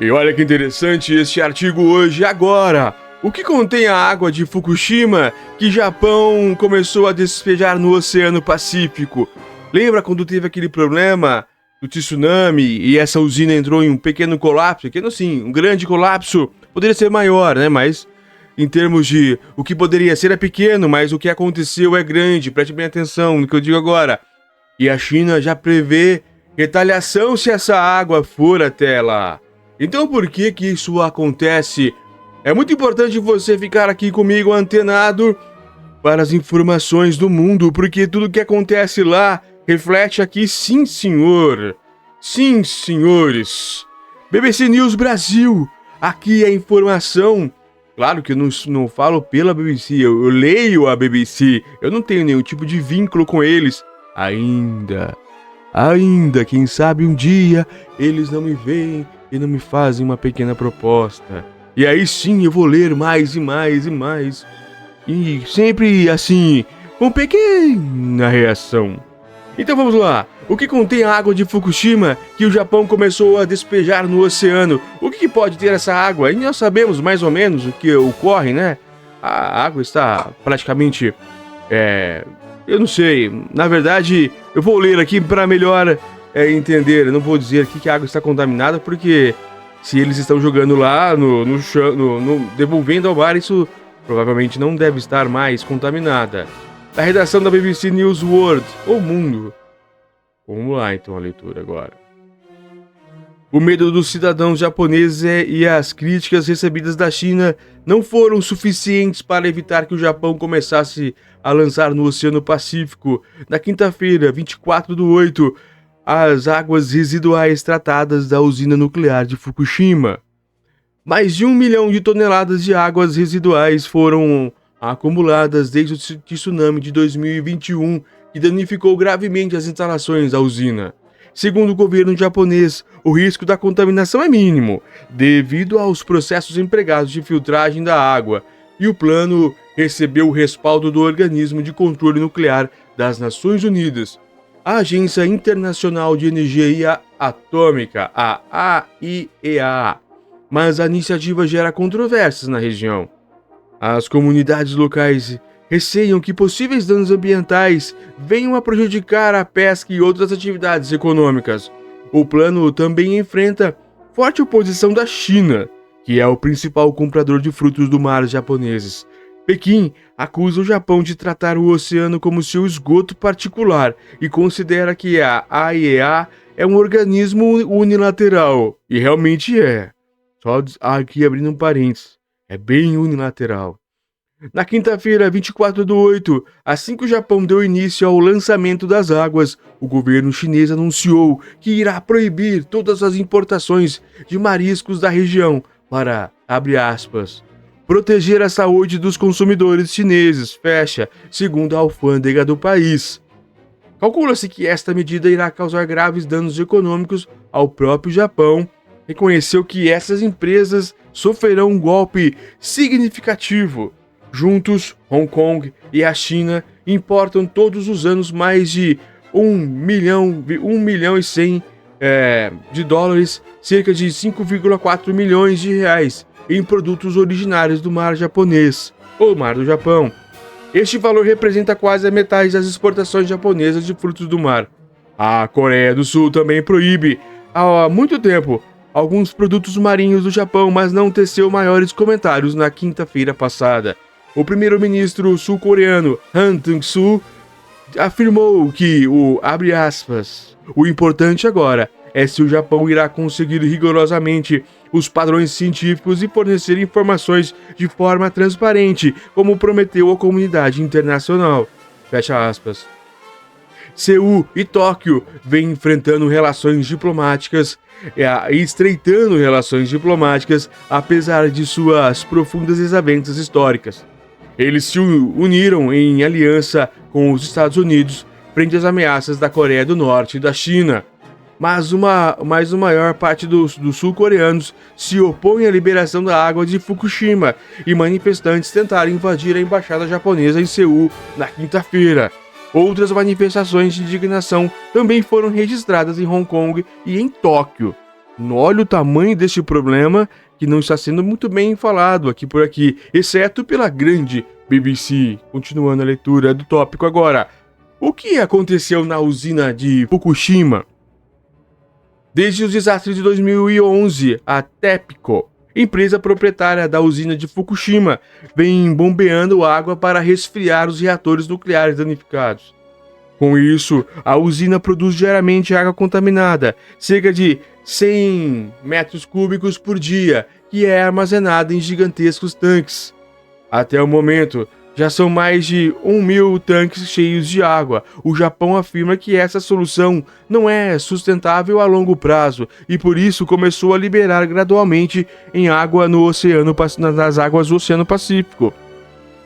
E olha que interessante este artigo hoje agora. O que contém a água de Fukushima que Japão começou a despejar no Oceano Pacífico? Lembra quando teve aquele problema do tsunami e essa usina entrou em um pequeno colapso? Pequeno sim, um grande colapso. Poderia ser maior, né? Mas em termos de o que poderia ser é pequeno, mas o que aconteceu é grande. Preste bem atenção no que eu digo agora. E a China já prevê retaliação se essa água for até lá. Então por que isso acontece? É muito importante você ficar aqui comigo antenado para as informações do mundo, porque tudo que acontece lá reflete aqui, sim senhor. Sim, senhores. BBC News Brasil, aqui é informação. Claro que eu não falo pela BBC, eu leio a BBC, eu não tenho nenhum tipo de vínculo com eles. Ainda, quem sabe um dia eles não me veem e não me fazem uma pequena proposta. E aí sim eu vou ler mais e mais e mais. E sempre assim, com pequena reação. Então vamos lá. O que contém a água de Fukushima que o Japão começou a despejar no oceano? O que pode ter essa água? E nós sabemos mais ou menos o que ocorre, né? A água está praticamente... eu não sei. Na verdade, eu vou ler aqui para melhor entender. Eu não vou dizer aqui que a água está contaminada, porque se eles estão jogando lá no chão, devolvendo ao mar, isso provavelmente não deve estar mais contaminada. Da redação da BBC News World, ou Mundo. Vamos lá então a leitura agora. O medo dos cidadãos japoneses e as críticas recebidas da China não foram suficientes para evitar que o Japão começasse a lançar no Oceano Pacífico, na quinta-feira, 24/8, as águas residuais tratadas da usina nuclear de Fukushima. Mais de 1 milhão de toneladas de águas residuais foram acumuladas desde o tsunami de 2021, que danificou gravemente as instalações da usina. Segundo o governo japonês, o risco da contaminação é mínimo, devido aos processos empregados de filtragem da água, e o plano recebeu o respaldo do Organismo de Controle Nuclear das Nações Unidas, a Agência Internacional de Energia Atômica, a AIEA. Mas a iniciativa gera controvérsias na região. As comunidades locais receiam que possíveis danos ambientais venham a prejudicar a pesca e outras atividades econômicas. O plano também enfrenta forte oposição da China, que é o principal comprador de frutos do mar japoneses. Pequim acusa o Japão de tratar o oceano como seu esgoto particular e considera que a AIEA é um organismo unilateral. E realmente é. Só aqui abrindo um parênteses. É bem unilateral. Na quinta-feira, 24/8, assim que o Japão deu início ao lançamento das águas, o governo chinês anunciou que irá proibir todas as importações de mariscos da região para, abre aspas, proteger a saúde dos consumidores chineses, fecha, segundo a alfândega do país. Calcula-se que esta medida irá causar graves danos econômicos ao próprio Japão. Reconheceu que essas empresas sofrerão um golpe significativo. Juntos, Hong Kong e a China importam todos os anos mais de 1 milhão e 100 de dólares, cerca de 5,4 milhões de reais, em produtos originários do mar japonês, ou mar do Japão. Este valor representa quase a metade das exportações japonesas de frutos do mar. A Coreia do Sul também proíbe, há muito tempo, alguns produtos marinhos do Japão, mas não teceu maiores comentários na quinta-feira passada. O primeiro-ministro sul-coreano Han Dong-soo afirmou que abre aspas, o importante agora é se o Japão irá conseguir rigorosamente os padrões científicos e fornecer informações de forma transparente, como prometeu à comunidade internacional. Fecha aspas. Seul e Tóquio vêm enfrentando relações diplomáticas e estreitando relações diplomáticas, apesar de suas profundas desavenças históricas. Eles se uniram em aliança com os Estados Unidos frente às ameaças da Coreia do Norte e da China. Mas a maior parte dos sul-coreanos se opõe à liberação da água de Fukushima e manifestantes tentaram invadir a embaixada japonesa em Seul na quinta-feira. Outras manifestações de indignação também foram registradas em Hong Kong e em Tóquio. Olha o tamanho deste problema que não está sendo muito bem falado por aqui, exceto pela grande BBC. Continuando a leitura do tópico agora. O que aconteceu na usina de Fukushima? Desde os desastres de 2011, a TEPCO, empresa proprietária da usina de Fukushima, vem bombeando água para resfriar os reatores nucleares danificados. Com isso, a usina produz diariamente água contaminada, cerca de 100 metros cúbicos por dia, que é armazenada em gigantescos tanques. Até o momento, já são mais de 1.000 tanques cheios de água. O Japão afirma que essa solução não é sustentável a longo prazo e por isso começou a liberar gradualmente em água nas águas do Oceano Pacífico.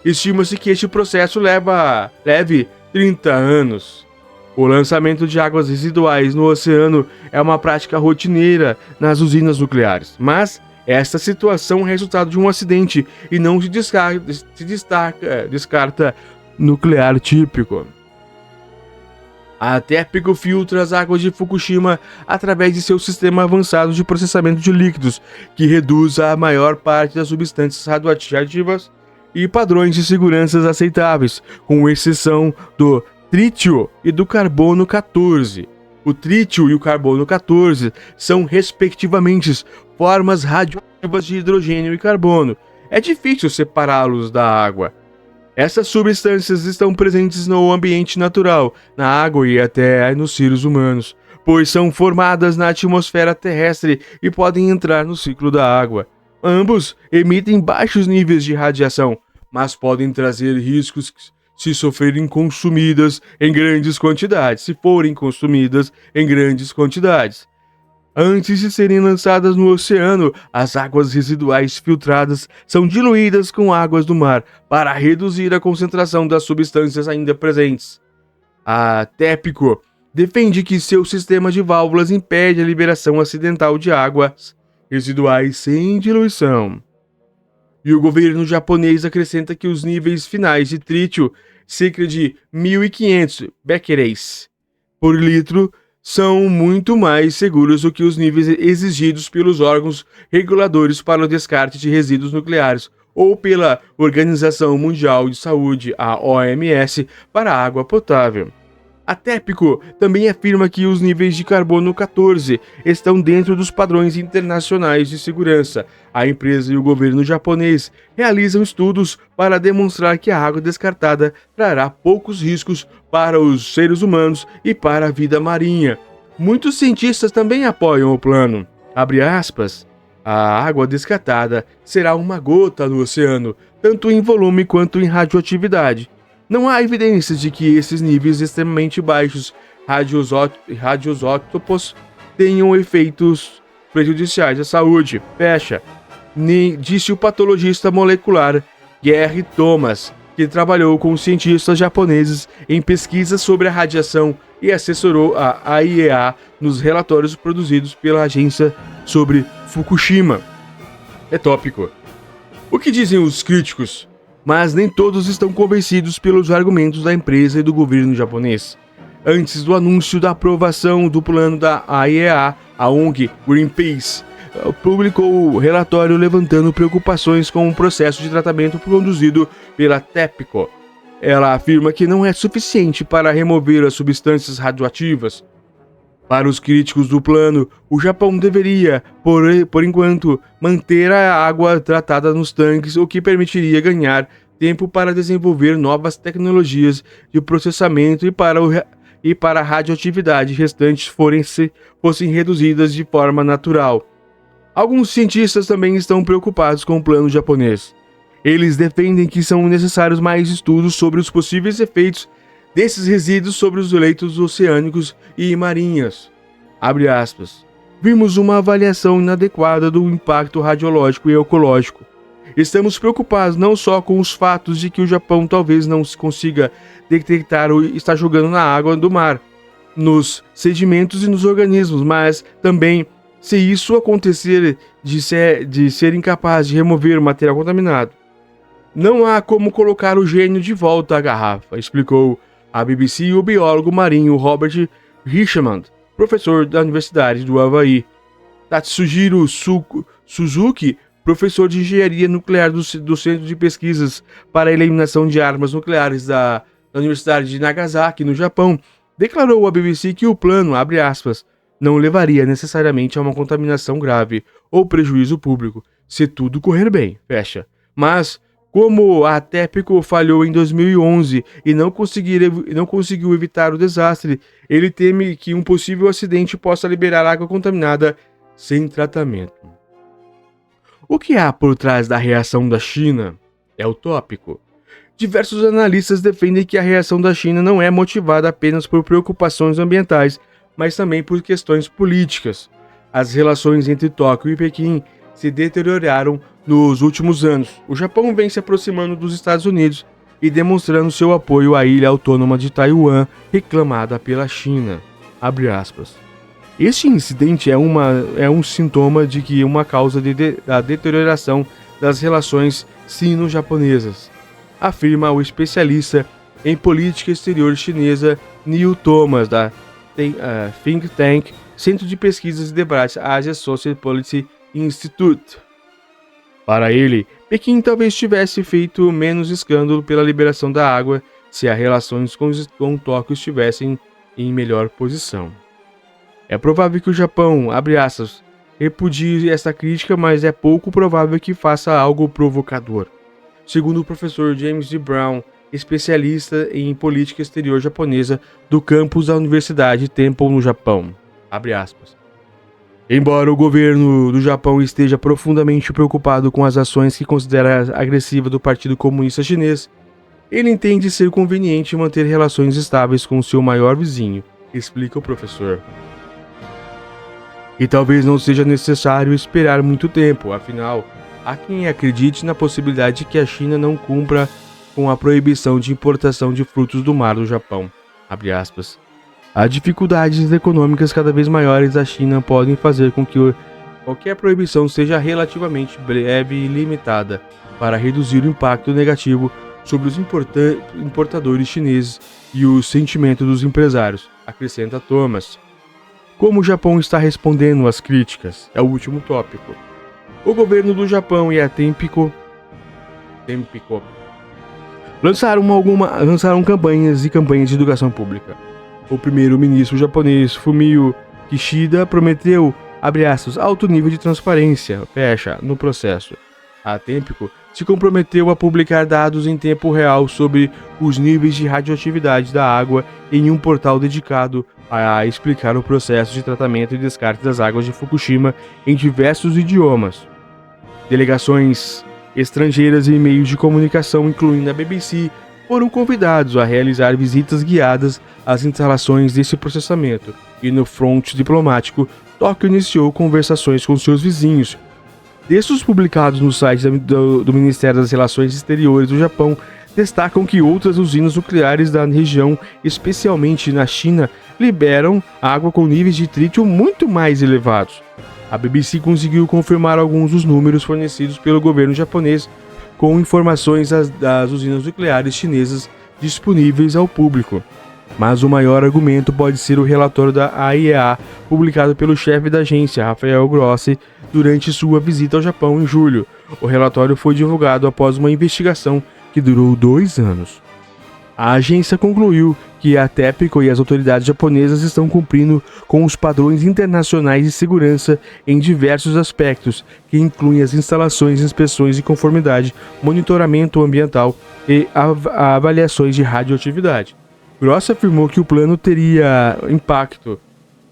Estima-se que este processo leve 30 anos. O lançamento de águas residuais no oceano é uma prática rotineira nas usinas nucleares, mas esta situação é resultado de um acidente e não se descarta nuclear típico. A TEPCO filtra as águas de Fukushima através de seu sistema avançado de processamento de líquidos, que reduz a maior parte das substâncias radioativas e padrões de segurança aceitáveis, com exceção do trítio e do carbono 14. O trítio e o carbono 14 são, respectivamente, formas radioativas de hidrogênio e carbono. É difícil separá-los da água. Essas substâncias estão presentes no ambiente natural, na água e até nos seres humanos, pois são formadas na atmosfera terrestre e podem entrar no ciclo da água. Ambos emitem baixos níveis de radiação, mas podem trazer riscos se forem consumidas em grandes quantidades. Antes de serem lançadas no oceano, as águas residuais filtradas são diluídas com águas do mar para reduzir a concentração das substâncias ainda presentes. A TEPCO defende que seu sistema de válvulas impede a liberação acidental de águas residuais sem diluição. E o governo japonês acrescenta que os níveis finais de trítio, cerca de 1.500 becquerels por litro, são muito mais seguros do que os níveis exigidos pelos órgãos reguladores para o descarte de resíduos nucleares ou pela Organização Mundial de Saúde, a OMS, para a água potável. A TEPCO também afirma que os níveis de carbono 14 estão dentro dos padrões internacionais de segurança. A empresa e o governo japonês realizam estudos para demonstrar que a água descartada trará poucos riscos para os seres humanos e para a vida marinha. Muitos cientistas também apoiam o plano. Abre aspas. A água descartada será uma gota no oceano, tanto em volume quanto em radioatividade. Não há evidências de que esses níveis extremamente baixos radioisótopos tenham efeitos prejudiciais à saúde. Fecha. Disse o patologista molecular Gary Thomas, que trabalhou com cientistas japoneses em pesquisas sobre a radiação e assessorou a AIEA nos relatórios produzidos pela agência sobre Fukushima. É tópico. O que dizem os críticos? Mas nem todos estão convencidos pelos argumentos da empresa e do governo japonês. Antes do anúncio da aprovação do plano da AIEA, a ONG Greenpeace publicou o relatório levantando preocupações com o processo de tratamento conduzido pela TEPCO. Ela afirma que não é suficiente para remover as substâncias radioativas. Para os críticos do plano, o Japão deveria, por enquanto, manter a água tratada nos tanques, o que permitiria ganhar tempo para desenvolver novas tecnologias de processamento e para a radioatividade restantes fossem reduzidas de forma natural. Alguns cientistas também estão preocupados com o plano japonês. Eles defendem que são necessários mais estudos sobre os possíveis efeitos desses resíduos sobre os leitos oceânicos e marinhos. Abre aspas. Vimos uma avaliação inadequada do impacto radiológico e ecológico. Estamos preocupados não só com os fatos de que o Japão talvez não consiga detectar ou está jogando na água do mar, nos sedimentos e nos organismos, mas também se isso acontecer de ser incapaz de remover o material contaminado. Não há como colocar o gênio de volta à garrafa, explicou a BBC o biólogo marinho Robert Richmond, professor da Universidade do Havaí. Tatsujiro Suzuki, professor de engenharia nuclear do Centro de Pesquisas para a Eliminação de Armas Nucleares da Universidade de Nagasaki, no Japão, declarou à BBC que o plano, abre aspas, não levaria necessariamente a uma contaminação grave ou prejuízo público, se tudo correr bem, fecha. Mas, como a TEPCO falhou em 2011 e não conseguiu evitar o desastre, ele teme que um possível acidente possa liberar água contaminada sem tratamento. O que há por trás da reação da China é utópico. Diversos analistas defendem que a reação da China não é motivada apenas por preocupações ambientais, mas também por questões políticas. As relações entre Tóquio e Pequim se deterioraram nos últimos anos. O Japão vem se aproximando dos Estados Unidos e demonstrando seu apoio à ilha autônoma de Taiwan, reclamada pela China. Abre aspas. Este incidente é um sintoma de que uma causa da deterioração das relações sino-japonesas, afirma o especialista em política exterior chinesa Neil Thomas, da think tank Centro de Pesquisas e Debates Asia Social Policy Institute. Para ele, Pequim talvez tivesse feito menos escândalo pela liberação da água se as relações com Tóquio estivessem em melhor posição. É provável que o Japão, abre aspas, repudie esta crítica, mas é pouco provável que faça algo provocador. Segundo o professor James D. Brown, especialista em política exterior japonesa do campus da Universidade Temple no Japão. Abre aspas. Embora o governo do Japão esteja profundamente preocupado com as ações que considera agressivas do Partido Comunista Chinês, ele entende ser conveniente manter relações estáveis com seu maior vizinho, explica o professor. E talvez não seja necessário esperar muito tempo, afinal, há quem acredite na possibilidade de que a China não cumpra com a proibição de importação de frutos do mar do Japão. Abre aspas. As dificuldades econômicas cada vez maiores da China podem fazer com que qualquer proibição seja relativamente breve e limitada para reduzir o impacto negativo sobre os importadores chineses e o sentimento dos empresários, acrescenta Thomas. Como o Japão está respondendo às críticas? É o último tópico. O governo do Japão e a TEPCO lançaram campanhas de educação pública. O primeiro-ministro japonês Fumio Kishida prometeu, abre aspas, alto nível de transparência, fecha, no processo. A TEPCO se comprometeu a publicar dados em tempo real sobre os níveis de radioatividade da água em um portal dedicado a explicar o processo de tratamento e descarte das águas de Fukushima em diversos idiomas. Delegações estrangeiras e meios de comunicação, incluindo a BBC, foram convidados a realizar visitas guiadas às instalações desse processamento, e no fronte diplomático, Tóquio iniciou conversações com seus vizinhos. Textos publicados no site do Ministério das Relações Exteriores do Japão destacam que outras usinas nucleares da região, especialmente na China, liberam água com níveis de trítio muito mais elevados. A BBC conseguiu confirmar alguns dos números fornecidos pelo governo japonês com informações das usinas nucleares chinesas disponíveis ao público. Mas o maior argumento pode ser o relatório da AIEA, publicado pelo chefe da agência, Rafael Grossi, durante sua visita ao Japão em julho. O relatório foi divulgado após uma investigação que durou 2 anos. A agência concluiu que a TEPCO e as autoridades japonesas estão cumprindo com os padrões internacionais de segurança em diversos aspectos, que incluem as instalações, inspeções de conformidade, monitoramento ambiental e avaliações de radioatividade. Gross afirmou que o plano teria impacto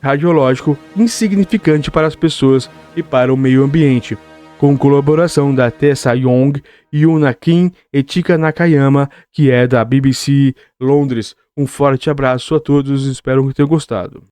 radiológico insignificante para as pessoas e para o meio ambiente, com colaboração da Tessa Young, Yuna Kim e Chika Nakayama, que é da BBC Londres. Um forte abraço a todos e espero que tenham gostado.